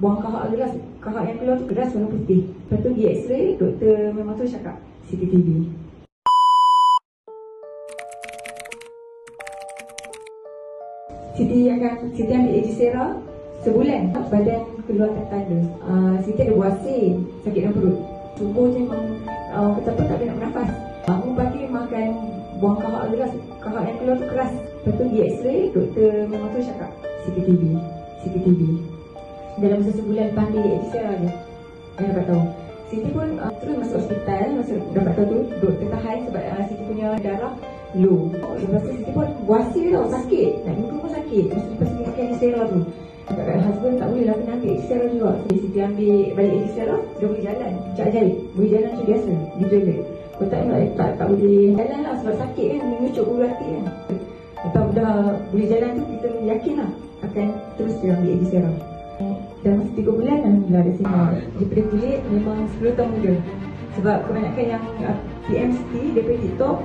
buang kahak yang keluar tu keras warna putih. Lepas tu pergi x-ray, doktor memang tu cakap CCTV. Siti ambil Egisera sebulan, badan keluar tanda. Siti ada buasir, sakit dalam perut. Tubuh je memang betapa tak boleh nak bernafas. Bangun pagi makan, buang kahak yang keluar tu keras. Lepas tu pergi x-ray, doktor memang tu cakap CCTV. Dalam masa sebulan lepas ambil Egisera je, saya dapat tahu. Siti pun terus masuk hospital, dapat tahu tu doktor tahan sebab Siti punya darah low. Lepas tu Siti pun buasir tau, sakit. Nak duduk pun sakit. Lepas Siti pakai Egisera tu. Cakap husband tak boleh lah, kena ambil Egisera juga. Siti ambil balik Egisera, dia boleh jalan. Cak ajaib, boleh jalan macam biasa di toilet. Kau tak boleh jalan lah sebab sakit kan, mengucuk bulu hati kan. Lepas dah boleh jalan tu, kita yakin lah akan terus dia ambil Egisera. Dalam masa 3 bulan, alhamdulillah ada sinar. Daripada kulit memang 10 tahun muda. Sebab kebanyakan yang PMC daripada TikTok,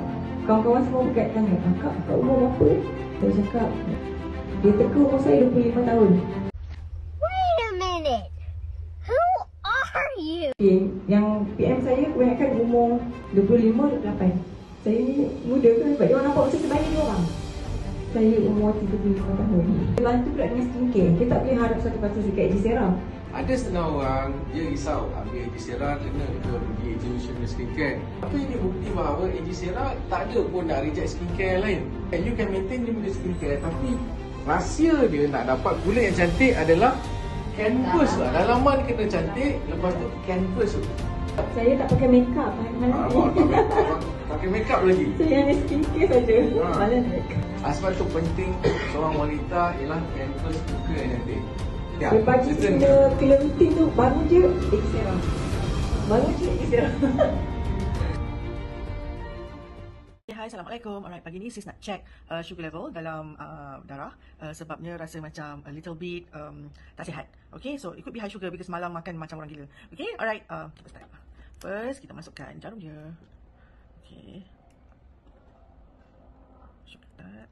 kawan-kawan semua berkat tanya, Kak umur berapa? Saya cakap, dia teka umur saya 25 tahun. Wait a minute, who are you? Okay, yang PM saya kebanyakan umur 25-28. Saya ni muda kan, sebab dia orang nampak macam sebaya dia orang. Saya umur 35 tahun. Dia bantu pula dengan skincare. Kita tak boleh harap satu-satu dekat Egisera. Ada setengah orang, dia risau ambil Egisera kena dia pergi exhibition skincare. Tapi ini bukti bahawa Egisera tak ada pun nak reject skincare lain. You can maintain dia punya skincare, tapi rahsia dia nak dapat kulit yang cantik adalah canvas lah. Dalaman kena cantik, lepas tu canvas tu. Saya tak pakai makeup. Pakai makeup lagi. Saya hanya skincare saja. Malas makeup. Sebab tu penting seorang wanita ialah canvas muka yang cantik. Ya, baju kena kelenting tu baru je Egisera. Hai, Assalamualaikum. Alright, pagi ni sis nak check sugar level dalam darah sebabnya rasa macam a little bit tak sihat. Okay, so it could be high sugar because malam makan macam orang gila. Okay, alright, kita start. First, kita masukkan jarum dia. Okay. Sugar that.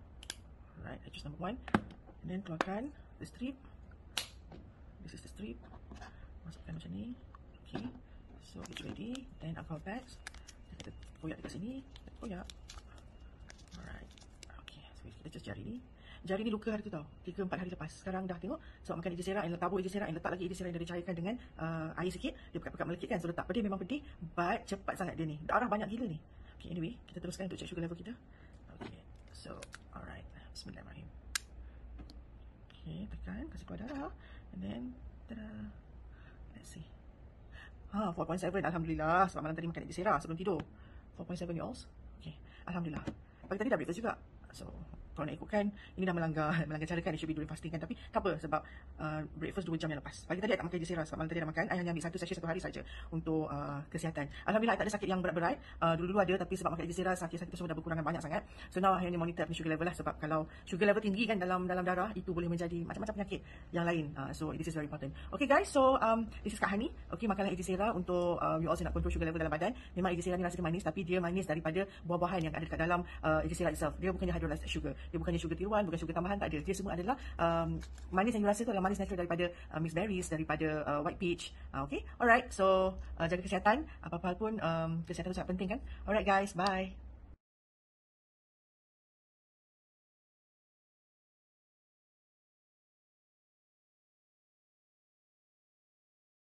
Alright, I choose number 1. And then keluarkan the strip. This is the strip. Masukkan macam ni. Okay, so it's ready. Then alcohol bags. Kita koyak dekat sini. Kita koyak. Alright. Okay, so kita just jari ni. Jari ni luka hari tu tau, 3-4 hari lepas. Sekarang dah tengok, sebab makan Egisera, yang tabur Egisera, yang letak lagi Egisera yang dah dicairkan dengan air sikit. Dia pekat-pekat melekit kan, so letak pedih memang pedih, but cepat sangat dia ni. Darah banyak gila ni. Okay, anyway, kita teruskan untuk check sugar level kita. Okay, so alright, bismillahirrahmanirrahim. Okay, tekan, kasih keluar darah. And then, tada. Let's see. 4.7, alhamdulillah. Sebab malam tadi makan Egisera sebelum tidur. 4.7 y'alls. Okay, alhamdulillah. Pagi tadi dah breakfast juga. So, kalau nak ikutkan, ini dah melanggar cara kan, it should be during fasting kan. Tapi tak apa, sebab breakfast 2 jam yang lepas. Pagi tadi I tak makan Egisera, sebab malam tadi dah makan. I hanya ambil 1 sachet 1 hari saja untuk kesihatan. Alhamdulillah, I tak ada sakit yang berat-berat. Dulu-dulu ada, tapi sebab makan Egisera, sakit-sakit tu semua dah berkurangan banyak sangat. So now I hanya monitor sugar level lah, sebab kalau sugar level tinggi kan dalam darah, itu boleh menjadi macam-macam penyakit yang lain. So this is very important. Okay guys, so this is Kak Hani. Okay, makanlah Egisera untuk you also nak control sugar level dalam badan. Memang Egisera ni rasanya manis, tapi dia manis daripada buah-buahan yang ada dekat dalam Egisera itself. Dia bukannya hydrolyzed sugar. Dia bukannya sugar tiruan, bukan sugar tambahan, tak ada. Dia semua adalah manis yang you rasa tu adalah manis natural daripada mixed berries, daripada white peach. Okay, alright. So jaga kesihatan. Apa-apa pun kesihatan tu sangat penting kan. Alright guys, bye.